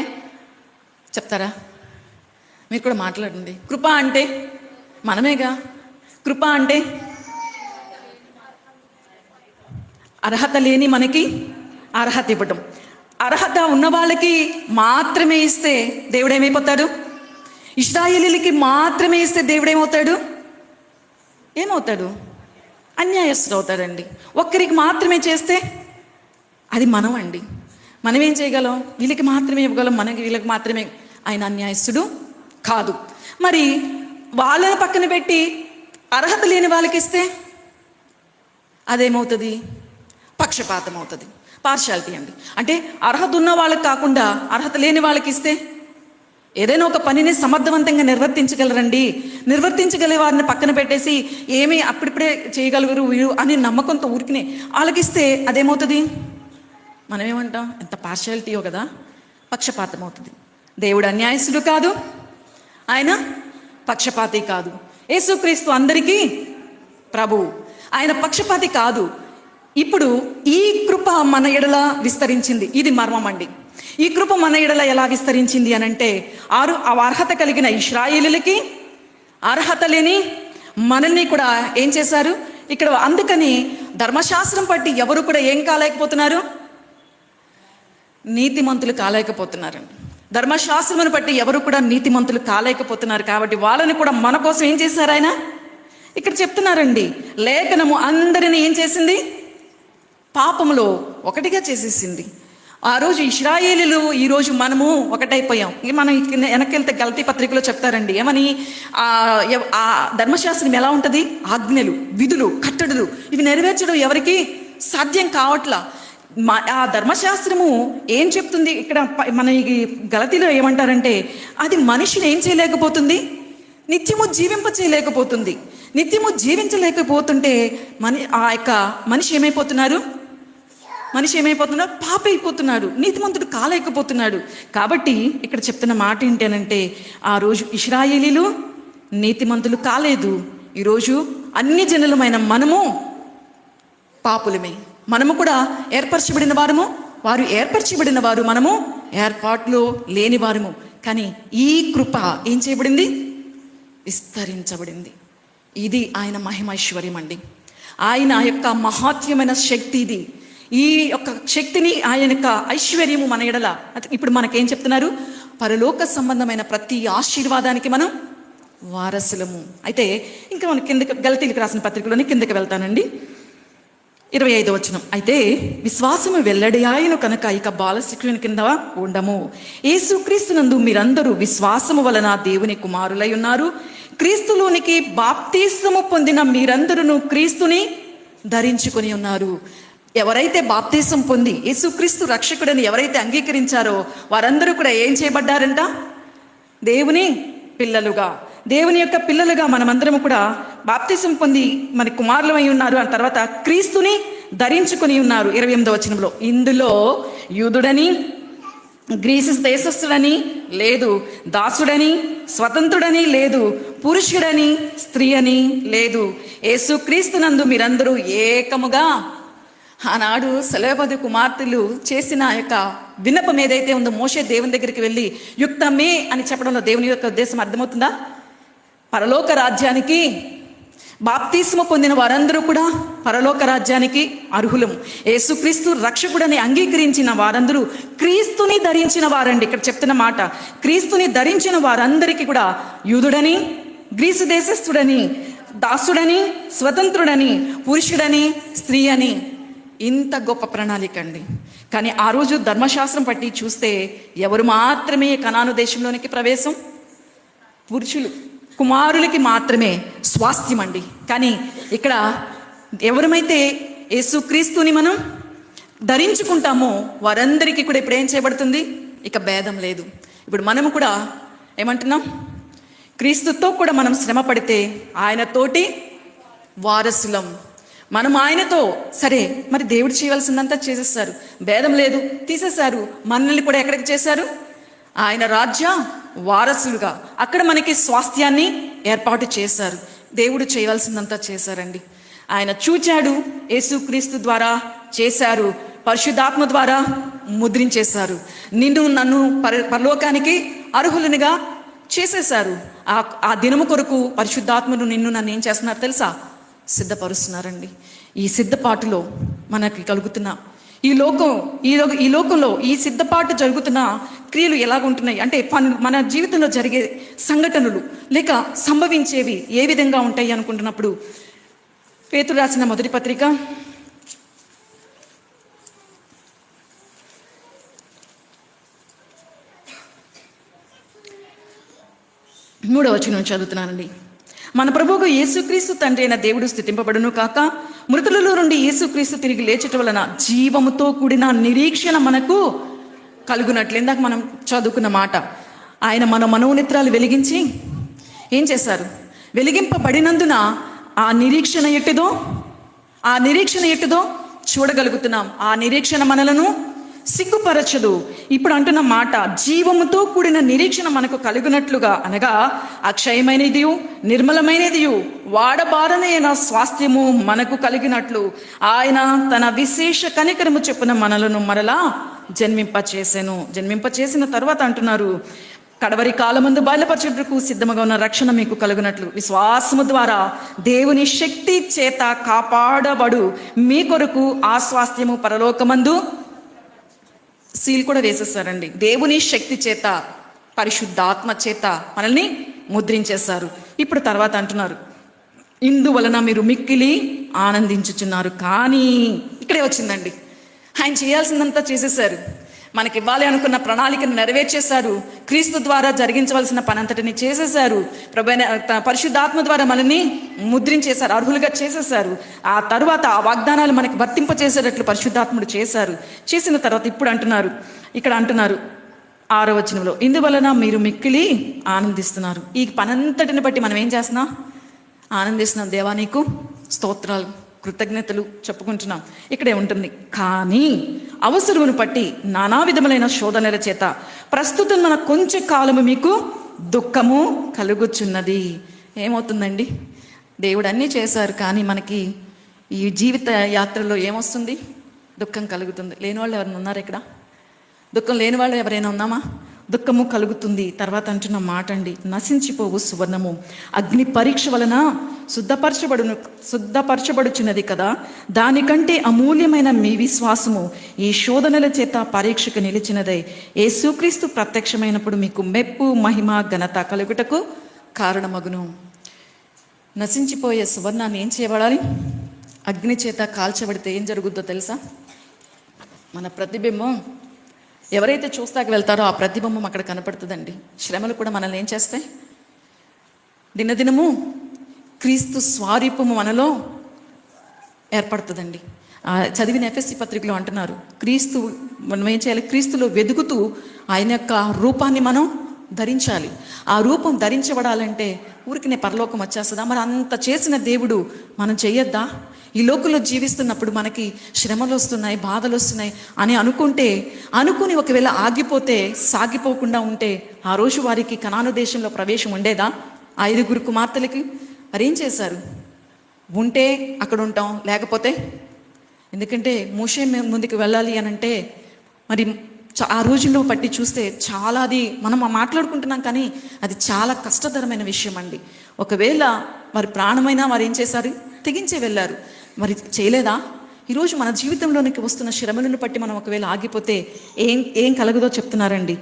చెప్తారా? మీరు కూడా మాట్లాడండి. కృప అంటే మనమేగా. కృప అంటే అర్హత లేని మనకి అర్హత ఇవ్వటం. అర్హత ఉన్న వాళ్ళకి మాత్రమే ఇస్తే దేవుడు ఏమైపోతాడు? ఇశ్రాయేలీయులకి మాత్రమే ఇస్తే దేవుడు ఏమవుతాడు? అన్యాయస్తుడు అవుతాడండి. ఒక్కరికి మాత్రమే చేస్తే అది మనం అండి. మనం ఏం చేయగలం? వీళ్ళకి మాత్రమే ఇవ్వగలం, వీళ్ళకి మాత్రమే. ఆయన అన్యాయస్తుడు కాదు. మరి వాళ్ళని పక్కన పెట్టి అర్హత లేని వాళ్ళకి ఇస్తే అదేమవుతుంది? పక్షపాతం అవుతుంది, పార్షాలిటీ అండి. అంటే అర్హత ఉన్న వాళ్ళకి కాకుండా అర్హత లేని వాళ్ళకి ఇస్తే ఏదైనా ఒక పనిని సమర్థవంతంగా నిర్వర్తించగలిగే వారిని పక్కన పెట్టేసి ఏమీ అప్పుడిప్పుడే చేయగలుగురు వీరు అని నమ్మకంతో ఊరికినే వాళ్ళకిస్తే అదేమవుతుంది? మనమేమంటాం? ఎంత పార్షాలిటీయో కదా, పక్షపాతం అవుతుంది. దేవుడు అన్యాయస్తుడు కాదు, ఆయన పక్షపాతి కాదు. యేసుక్రీస్తు అందరికీ ప్రభువు, ఆయన పక్షపాతి కాదు. ఇప్పుడు ఈ కృప మన ఎడల విస్తరించింది. ఇది మర్మం అండి. ఈ కృప మన ఎడల ఎలా విస్తరించింది అని అంటే, అర్హత కలిగిన ఇశ్రాయేలీయులకి అర్హత లేని మనల్ని కూడా ఏం చేశారు ఇక్కడ? అందుకని ధర్మశాస్త్రం బట్టి ఎవరు కూడా ఏం కాలేకపోతున్నారు? నీతిమంతులు కాలేకపోతున్నారండి. ధర్మశాస్త్రమును బట్టి ఎవరు కూడా నీతిమంతులు కాలేకపోతున్నారు. కాబట్టి వాళ్ళని కూడా మన కోసం ఏం చేశారు ఆయన? ఇక్కడ చెప్తున్నారండి, లేఖనము అందరినీ ఏం చేసింది? పాపములో ఒకటిగా చేసేసింది. ఆ రోజు ఇశ్రాయేలీలు, ఈరోజు మనము ఒకటైపోయాం. మనం వెనక్కి గలతీ పత్రికలో చెప్తారండి ఏమని, ఆ ధర్మశాస్త్రం ఎలా ఉంటుంది, ఆజ్ఞలు, విధులు, కట్టడులు ఇవి నెరవేర్చడం ఎవరికి సాధ్యం కావట్లా. ఆ ధర్మశాస్త్రము ఏం చెప్తుంది ఇక్కడ మన ఈ గలతీలో ఏమంటారంటే, అది మనిషిని ఏం చేయలేకపోతుంది, నిత్యము జీవింప చేయలేకపోతుంది. నిత్యము జీవించలేకపోతుంటే ఆ యొక్క మనిషి ఏమైపోతున్నారు, పాప అయిపోతున్నాడు, నీతిమంతుడు కాలేకపోతున్నాడు. కాబట్టి ఇక్కడ చెప్తున్న మాట ఏంటనంటే, ఆ రోజు ఇశ్రాయేలీలు నీతిమంతులు కాలేదు, ఈరోజు అన్ని జనులమైన మనము పాపులమే. మనము కూడా ఏర్పరచబడిన వారము, వారు ఏర్పరచబడిన వారు, మనము ఏర్పాట్లో లేని వారము. కానీ ఈ కృప ఏం చేయబడింది, విస్తరించబడింది. ఇది ఆయన మహిమైశ్వర్యం అండి. ఆయన యొక్క మహాత్యమైన శక్తి ఇది. ఈ యొక్క శక్తిని, ఆయన యొక్క ఐశ్వర్యము మన ఎడల ఇప్పుడు మనకేం చెప్తున్నారు, పరలోక సంబంధమైన ప్రతి ఆశీర్వాదానికి మనం వారసులము. అయితే ఇంకా మన కిందకి గలతీలకు రాసిన పత్రికలోని కిందకి వెళ్తానండి. 25వ వచనం, అయితే విశ్వాసము వెల్లడియాయను కనుక ఇక బాలశిక్షణ కింద ఉండము. యేసుక్రీస్తునందు మీరందరూ విశ్వాసము వలన దేవుని కుమారులై ఉన్నారు. క్రీస్తులోనికి బాప్తీసము పొందిన మీరందరూ క్రీస్తుని ధరించుకొని ఉన్నారు. ఎవరైతే బాప్తీసం పొంది యేసుక్రీస్తు రక్షకుడని ఎవరైతే అంగీకరించారో వారందరూ కూడా ఏం చేయబడ్డారంట, దేవుని పిల్లలుగా. దేవుని యొక్క పిల్లలుగా మనమందరం కూడా బాప్తిసం పొంది మన కుమారులమై ఉన్నారు. ఆ తర్వాత క్రీస్తుని ధరించుకుని ఉన్నారు. 28వ వచనంలో, ఇందులో యూదుడని గ్రీసు దేశస్థుడని లేదు, దాసుడని స్వతంత్రుడని లేదు, పురుషుడని స్త్రీ అని లేదు, యేసుక్రీస్తునందు మీరందరూ ఏకముగా. ఆనాడు సెలవుపది కుమార్తెలు చేసిన యొక్క విన్నపం ఏదైతే ఉందో, మోషే దేవుని దగ్గరికి వెళ్ళి యుక్తమే అని చెప్పడంలో దేవుని యొక్క ఉద్దేశం అర్థమవుతుందా? పరలోక రాజ్యానికి బాప్తిస్ము పొందిన వారందరూ కూడా పరలోక రాజ్యానికి అర్హులము. యేసుక్రీస్తు రక్షకుడని అంగీకరించిన వారందరూ క్రీస్తుని ధరించిన వారండి. ఇక్కడ చెప్తున్న మాట, క్రీస్తుని ధరించిన వారందరికీ కూడా యూదుడని, గ్రీసు దేశస్థుడని, దాసుడని, స్వతంత్రుడని, పురుషుడని, స్త్రీ అని, ఇంత గొప్ప ప్రణాళిక అండి. కానీ ఆ రోజు ధర్మశాస్త్రం పట్టి చూస్తే ఎవరు మాత్రమే కనాను దేశంలోనికి ప్రవేశం, పురుషులు, కుమారులకి మాత్రమే స్వాస్థ్యం అండి. కానీ ఇక్కడ ఎవరమైతే యేసుక్రీస్తుని మనం ధరించుకుంటామో వారందరికీ కూడా ఇప్పుడు ఏం చేయబడుతుంది, ఇక భేదం లేదు. ఇప్పుడు మనము కూడా ఏమంటున్నాం, క్రీస్తుతో కూడా మనం శ్రమ పడితే ఆయనతోటి వారసులం. మనం ఆయనతో, సరే మరి దేవుడు చేయవలసిందంతా చేసేస్తారు, భేదం లేదు, తీసేశారు. మనల్ని కూడా ఎక్కడికి చేశారు, ఆయన రాజ్య వారసులుగా అక్కడ మనకి స్వాస్థ్యాన్ని ఏర్పాటు చేశారు. దేవుడు చేయవలసిందంతా చేశారండి. ఆయన చూచాడు, యేసుక్రీస్తు ద్వారా చేశారు, పరిశుద్ధాత్మ ద్వారా ముద్రించేశారు, నిన్ను నన్ను పరలోకానికి అర్హులనిగా చేసేశారు. ఆ దినము కొరకు పరిశుద్ధాత్మను నిన్ను నన్ను ఏం చేస్తున్నారు తెలుసా, సిద్ధపరుస్తున్నారండి. ఈ సిద్ధపాటులో మనకి కలుగుతున్న ఈ లోకంలో ఈ సిద్ధపాటు జరుగుతున్న క్రియలు ఎలాగుంటున్నాయి అంటే, మన జీవితంలో జరిగే సంఘటనలు లేక సంభవించేవి ఏ విధంగా ఉంటాయి అనుకుంటున్నప్పుడు, పేతురు రాసిన మొదటి పత్రిక 3వ వచనం చదువుతున్నానండి. మన ప్రభువుకు యేసుక్రీస్తు తండ్రి అయిన దేవుడు స్తుతింపబడును కాక, మృతులలో నుండి యేసుక్రీస్తు తిరిగి లేచట వలన జీవముతో కూడిన నిరీక్షణ మనకు కలుగునట్లు. ఇందాక మనం చదువుకున్న మాట, ఆయన మన మనోనేత్రాలు వెలిగించి ఏం చేశారు, వెలిగింపబడినందున ఆ నిరీక్షణ ఎట్టుదో చూడగలుగుతున్నాం. ఆ నిరీక్షణ మనలను సిగ్గుపరచదు. ఇప్పుడు అంటున్న మాట, జీవముతో కూడిన నిరీక్షణ మనకు కలుగునట్లుగా, అనగా అక్షయమైనదియు నిర్మలమైనదియు వాడబారనైన స్వాస్థ్యము మనకు కలిగినట్లు ఆయన తన విశేష కనికరము చొప్పున మనలను మరలా జన్మింపచేసిన తర్వాత అంటున్నారు, కడవరి కాలమందు బయలుపరచుటకు సిద్ధముగా ఉన్న రక్షణ మీకు కలుగునట్లు విశ్వాసము ద్వారా దేవుని శక్తి చేత కాపాడబడు మీ కొరకు ఆ స్వాస్థ్యము పరలోకమందు సీల్ కూడా వేసేస్తారండి. దేవుని శక్తి చేత, పరిశుద్ధాత్మ చేత మనల్ని ముద్రించేస్తారు. ఇప్పుడు తర్వాత అంటున్నారు, ఇందువలన మీరు మిక్కిలి ఆనందించుచున్నారు. కానీ ఇక్కడే వచ్చిందండి, ఆయన చేయాల్సిందంతా చేసేశారు. మనకి ఇవ్వాలి అనుకున్న ప్రణాళికను నెరవేర్చేశారు. క్రీస్తు ద్వారా జరిగించవలసిన పని అంతటిని చేసేశారు. పరిశుద్ధాత్మ ద్వారా మనల్ని ముద్రించేశారు, అర్హులుగా చేసేశారు. ఆ తరువాత ఆ వాగ్దానాలు మనకి వర్తింపచేసేటట్లు పరిశుద్ధాత్ముడు చేశారు. చేసిన తర్వాత ఇప్పుడు ఇక్కడ అంటున్నారు 6వ వచనంలో, ఇందువలన మీరు మిక్కిలి ఆనందిస్తున్నారు. ఈ పనంతటిని బట్టి మనం ఏం చేస్తున్నాం? ఆనందిస్తున్నాం. దేవా నీకు స్తోత్రాలు, కృతజ్ఞతలు చెప్పుకుంటున్నాం. ఇక్కడే ఉంటుంది, కానీ అవసరమును పట్టి నానా విధములైన శోధనల చేత ప్రస్తుతం మన కొంచెం కాలము మీకు దుఃఖము కలుగుచున్నది. ఏమవుతుందండి? దేవుడు అన్నీ చేశారు, కానీ మనకి ఈ జీవిత యాత్రలో ఏమొస్తుంది? దుఃఖం కలుగుతుంది. లేని వాళ్ళు ఎవరైనా ఉన్నారు ఇక్కడ? దుఃఖం లేని వాళ్ళు ఎవరైనా ఉన్నామా? దుఃఖము కలుగుతుంది. తర్వాత మాట అండి, నశించిపోవు సువర్ణము అగ్ని పరీక్ష వలన శుద్ధపరచబడుచున్నది కదా, దానికంటే అమూల్యమైన మీ విశ్వాసము ఈ శోధనల చేత పరీక్షకు నిలిచినదై యేసుక్రీస్తు ప్రత్యక్షమైనప్పుడు మీకు మెప్పు, మహిమ, ఘనత కలుగుటకు కారణమగును. నశించిపోయే సువర్ణాన్ని ఏం చేయబడాలి? అగ్ని చేత కాల్చబడితే ఏం జరుగుద్దో తెలుసా? మన ప్రతిబింబం ఎవరైతే చూస్తాకి వెళ్తారో ఆ ప్రతిబింబం అక్కడ కనపడుతుందండి. శ్రమలు కూడా మనల్ని ఏం చేస్తాయి? దినదినము క్రీస్తు స్వారూపము మనలో ఏర్పడుతుందండి. చదివిన ఎఫ్ఎస్సి పత్రికలో అంటున్నారు, క్రీస్తు మనం ఏం చేయాలి? క్రీస్తులో వెదుగుతూ ఆయన యొక్క రూపాన్ని మనం ధరించాలి. ఆ రూపం ధరించబడాలంటే ఊరికినే పరలోకం వచ్చేస్తుందా? మరి అంత చేసిన దేవుడు మనం చెయ్యొద్దా? ఈ లోకంలో జీవిస్తున్నప్పుడు మనకి శ్రమలు వస్తున్నాయి, బాధలు వస్తున్నాయి అని అనుకుని ఒకవేళ ఆగిపోతే, సాగిపోకుండా ఉంటే ఆ రోజు వారికి కనాను దేశంలో ప్రవేశం ఉండేదా? ఆ 5 కుమార్తెలకి మరేం చేశారు? ఉంటే అక్కడ ఉంటాం, లేకపోతే ఎందుకంటే మోషే ముందుకు వెళ్ళాలి అని అంటే మరి ఆ రోజుల్లో పట్టి చూస్తే చాలా, అది మనం మాట్లాడుకుంటున్నాం కానీ అది చాలా కష్టతరమైన విషయం అండి. ఒకవేళ వారి ప్రాణమైనా వారు ఏం చేశారు? తెగించే వెళ్ళారు. మరి చేయలేదా? ఈరోజు మన జీవితంలోనికి వస్తున్న శ్రమలను బట్టి మనం ఒకవేళ ఆగిపోతే ఏం కలుగుదో చెప్తున్నారండి.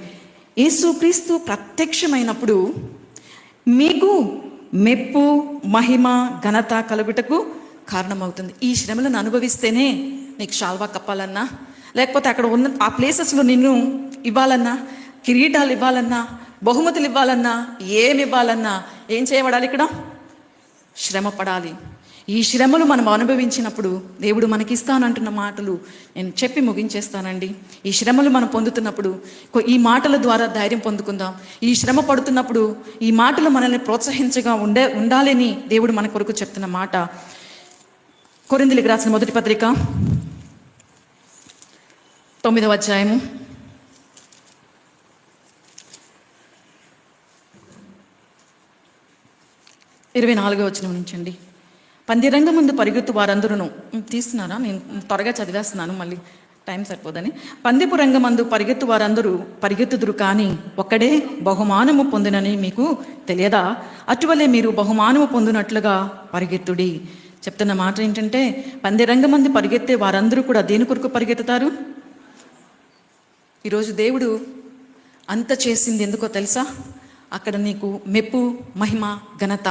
యేసుక్రీస్తు ప్రత్యక్షమైనప్పుడు మీకు మెప్పు, మహిమ, ఘనత కలుగుటకు కారణమవుతుంది. ఈ శ్రమలను అనుభవిస్తేనే నీకు శాల్వా కప్పాలన్నా, లేకపోతే అక్కడ ఉన్న ఆ ప్లేసెస్లో నిన్ను ఇవ్వాలన్నా, కిరీటాలు ఇవ్వాలన్నా, బహుమతులు ఇవ్వాలన్నా, ఏమి ఇవ్వాలన్నా ఏం చేయబడాలి? ఇక్కడ శ్రమ పడాలి. ఈ శ్రమలు మనం అనుభవించినప్పుడు దేవుడు మనకి ఇస్తానంటున్న మాటలు నేను చెప్పి ముగించేస్తానండి. ఈ శ్రమలు మనం పొందుతున్నప్పుడు ఈ మాటల ద్వారా ధైర్యం పొందుకుందాం. ఈ శ్రమ పడుతున్నప్పుడు ఈ మాటలు మనల్ని ప్రోత్సహించగా ఉండాలని దేవుడు మన కొరకు చెప్తున్న మాట. కొరింథీయులకు రాసిన మొదటి పత్రిక 9వ అధ్యాయము 24వ వచనం నుంచి అండి. పందిరంగం ముందు పరిగెత్తు వారందరూ తీస్తున్నారా? నేను త్వరగా చదివేస్తున్నాను, మళ్ళీ టైం సరిపోదని. పందిపు రంగమందు పరిగెత్తు వారందరూ పరిగెత్తుదురు, కానీ ఒక్కడే బహుమానము పొందినని మీకు తెలియదా? అటువలే మీరు బహుమానము పొందినట్లుగా పరిగెత్తుడి. చెప్తున్న మాట ఏంటంటే, పందిరంగమందు పరిగెత్తే వారందరూ కూడా దేని కొరకు పరిగెత్తుతారు? ఈరోజు దేవుడు అంత చేసింది ఎందుకో తెలుసా? అక్కడ నీకు మెప్పు, మహిమ, ఘనత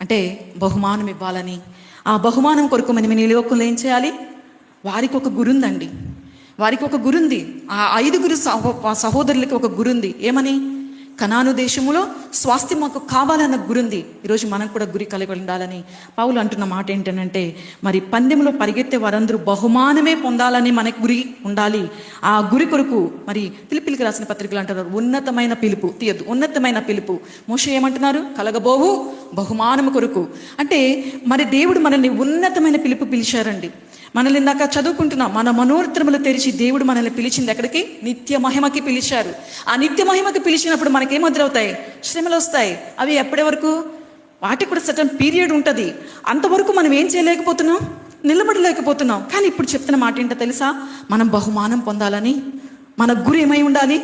అంటే బహుమానం ఇవ్వాలని. ఆ బహుమానం కొరకు మనం ఈ లోకంలో ఏం చేయాలి? వారికి ఒక గురుందండి, వారికి ఒక గురుంది. ఆ 5 సహోదరులకి ఒక గురుంది. ఏమని? కనాను దేశములో స్వాస్థ్యం మాకు కావాలన్న గురుంది. ఈరోజు మనం కూడా గురి కలిగి ఉండాలని పౌలు అంటున్న మాట ఏంటంటే, మరి పందెంలో పరిగెత్తే వారందరూ బహుమానమే పొందాలని మనకు గురి ఉండాలి. ఆ గురి కొరకు మరి ఫిలిప్పీయులకు రాసిన పత్రికలు అంటున్నారు, ఉన్నతమైన పిలుపు తీయద్దు, ఉన్నతమైన పిలుపు. మోషే ఏమంటున్నారు? కలగబోవు బహుమానము కొరకు. అంటే మరి దేవుడు మనల్ని ఉన్నతమైన పిలుపు పిలిచారండి. మనల్ని ఇందాక చదువుకుంటున్నాం, మన మనోరథములు తెరిచి దేవుడు మనల్ని పిలిచింది ఎక్కడికి? నిత్య మహిమకి పిలిచారు. ఆ నిత్య మహిమకి పిలిచినప్పుడు మనకేం ఎదురవుతాయి? శ్రమలు వస్తాయి. అవి ఎప్పటి వరకు? వాటికి కూడా సర్టన్ పీరియడ్ ఉంటుంది. అంతవరకు మనం ఏం చేయలేకపోతున్నాం, నిలబడలేకపోతున్నాం. కానీ ఇప్పుడు చెప్తున్న మాట ఏంటో తెలుసా? మనం బహుమానం పొందాలని మన గురి ఏమై ఉండాలి?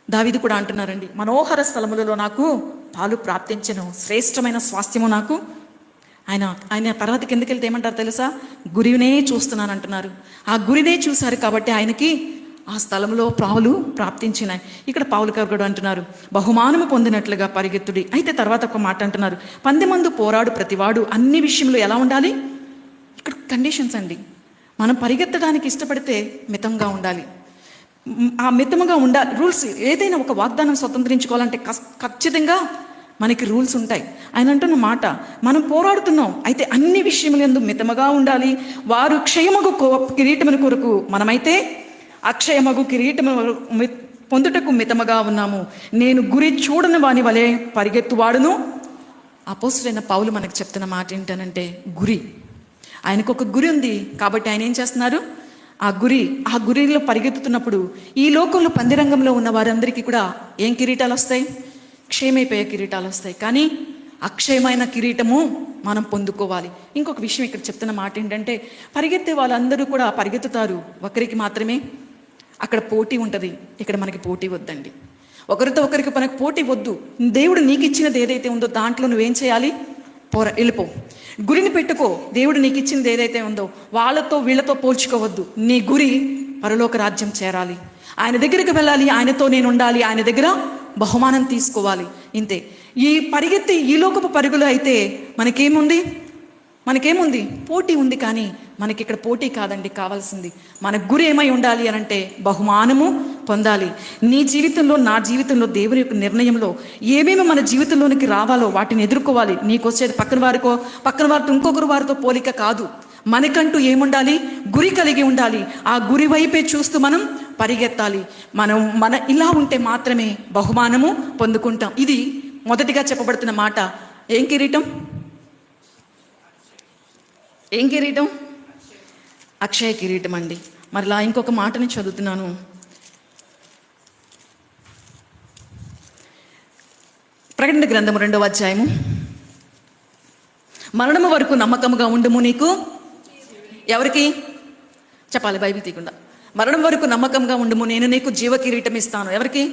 దావీదు కూడా అంటున్నారండి, మనోహర స్థలములలో నాకు పాలు ప్రాప్తించెను, శ్రేష్టమైన స్వాస్థ్యము నాకు. ఆయన తర్వాత కిందకి వెళ్తే ఏమంటారు తెలుసా? గురినే చూస్తున్నాను అంటున్నారు. ఆ గురినే చూశారు కాబట్టి ఆయనకి ఆ స్థలంలో పాలు ప్రాప్తించినాయి. ఇక్కడ పౌలు గారు కూడా అంటున్నారు, బహుమానము పొందినట్లుగా పరిగెత్తుడి. అయితే తర్వాత ఒక మాట అంటున్నారు, పందెమందు పోరాడు ప్రతివాడు అన్ని విషయంలో ఎలా ఉండాలి? ఇక్కడ కండిషన్స్ అండి. మనం పరిగెత్తడానికి ఇష్టపడితే మితంగా ఉండాలి. ఆ మితంగా ఉండాలి. రూల్స్, ఏదైనా ఒక వాగ్దానం స్వతంత్రించుకోవాలంటే ఖచ్చితంగా మనకి రూల్స్ ఉంటాయి. ఆయన అంటున్న మాట, మనం పోరాడుతున్నాం, అయితే అన్ని విషయములందు మితముగా ఉండాలి. వారు క్షయమగు కిరీటముల కొరకు, మనమైతే అక్షయమగు కిరీటము పొందుటకు మితముగా ఉన్నాము. నేను గురి చూడని వాని వలె పరిగెత్తువాడును. అపోస్తలుడైన పౌలు మనకు చెప్తున్న మాట ఏంటనంటే గురి. ఆయనకు ఒక గురి ఉంది కాబట్టి ఆయన ఏం చేస్తున్నారు, ఆ గురిలో పరిగెత్తుతున్నప్పుడు ఈ లోకంలో పందిరంగంలో ఉన్న వారందరికీ కూడా ఏం కిరీటాలు వస్తాయి? క్షయమైపోయే కిరీటాలు వస్తాయి. కానీ అక్షయమైన కిరీటము మనం పొందుకోవాలి. ఇంకొక విషయం ఇక్కడ చెప్తున్న మాట ఏంటంటే, పరిగెత్తే వాళ్ళందరూ కూడా పరిగెత్తుతారు, ఒకరికి మాత్రమే అక్కడ పోటీ ఉంటుంది. ఇక్కడ మనకి పోటీ వద్దండి. ఒకరితో ఒకరికి మనకు పోటీ వద్దు. దేవుడు నీకు ఇచ్చినది ఏదైతే ఉందో దాంట్లో నువ్వేం చేయాలి? వెళ్ళిపో, గురిని పెట్టుకో. దేవుడు నీకు ఇచ్చినది ఏదైతే ఉందో వాళ్ళతో వీళ్ళతో పోల్చుకోవద్దు. నీ గురి పరలోక రాజ్యం చేరాలి, ఆయన దగ్గరికి వెళ్ళాలి, ఆయనతో నేను ఉండాలి, ఆయన దగ్గర బహుమానం తీసుకోవాలి. ఇంతే. ఈ పరిగెత్తి ఈ లోకపు పరుగులు అయితే మనకేముంది? పోటీ ఉంది. కానీ మనకి ఇక్కడ పోటీ కాదండి కావాల్సింది. మన గురి ఏమై ఉండాలి అనంటే బహుమానము పొందాలి. నీ జీవితంలో, నా జీవితంలో, దేవుని యొక్క నిర్ణయంలో ఏమేమి మన జీవితంలోనికి రావాలో వాటిని ఎదుర్కోవాలి. నీకు వచ్చేది పక్కన వారితో ఇంకొకరు వారితో పోలిక కాదు. మనకంటూ ఏముండాలి? గురి కలిగి ఉండాలి. ఆ గురి వైపే చూస్తూ మనం పరిగెత్తాలి. మన ఇలా ఉంటే మాత్రమే బహుమానము పొందుకుంటాం. ఇది మొదటిగా చెప్పబడుతున్న మాట. ఏం కిరీటం? అక్షయ కిరీటం అండి. మరలా ఇంకొక మాటని చదువుతున్నాను. ప్రకటన గ్రంథము 2వ అధ్యాయము. మరణము వరకు నమ్మకముగా ఉండుము, నీకు ఎవరికి చెప్పాలి? బైబిల్ తీయకుండా. మరణం వరకు నమ్మకంగా ఉండుము, నేను నీకు జీవ కిరీటం ఇస్తాను. ఎవరికి?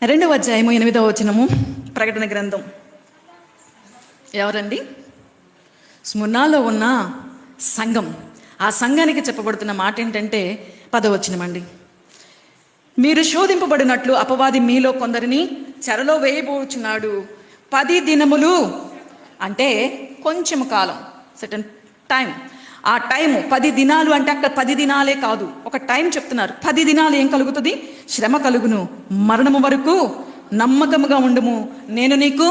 2వ అధ్యాయము 8వ వచనము ప్రకటన గ్రంథం. ఎవరండి? స్ముర్నాలో ఉన్న సంఘం. ఆ సంఘానికి చెప్పబడుతున్న మాట ఏంటంటే 10వ వచనం అండి. మీరు శోధింపబడినట్లు అపవాది మీలో కొందరిని చెరలో వేయబోచున్నాడు. 10 దినములు అంటే కొంచెం కాలం, సర్టన్ టైం. ఆ టైము 10 దినాలు అంటే అక్కడ 10 దినాలే కాదు, ఒక టైం చెప్తున్నారు. 10 దినాలు ఏం కలుగుతుంది? శ్రమ కలుగును. మరణము వరకు నమ్మకముగా ఉండుము, నేను నీకు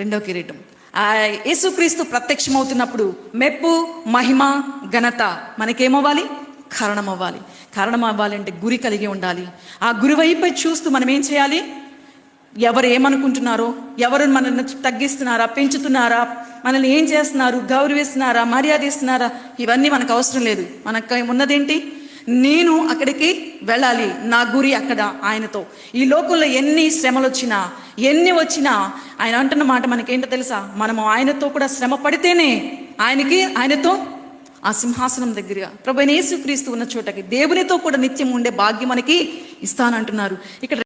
2వ కిరీటం. ఆ యేసుక్రీస్తు ప్రత్యక్షమవుతున్నప్పుడు మెప్పు, మహిమ, ఘనత మనకేమవ్వాలి? కారణం అవ్వాలి అంటే గురి కలిగి ఉండాలి. ఆ గురి వైపే చూస్తూ మనం ఏం చేయాలి? ఎవరు ఏమనుకుంటున్నారో, ఎవరు మనల్ని తగ్గిస్తున్నారా, పెంచుతున్నారా, మనల్ని ఏం చేస్తున్నారు, గౌరవిస్తున్నారా, మర్యాద ఇస్తున్నారా, ఇవన్నీ మనకు అవసరం లేదు. మనకు ఉన్నదేంటి? నేను అక్కడికి వెళ్ళాలి, నా గురి అక్కడ ఆయనతో. ఈ లోకంలో ఎన్ని శ్రమలు వచ్చినా, ఎన్ని వచ్చినా ఆయన అంటున్న మాట మనకేంటో తెలుసా? మనము ఆయనతో కూడా శ్రమ పడితేనే ఆయనతో ఆ సింహాసనం దగ్గరగా ప్రభువైన యేసుక్రీస్తు ఉన్న చోటకి దేవునితో కూడా నిత్యం ఉండే భాగ్యం మనకి ఇస్తానంటున్నారు. ఇక్కడ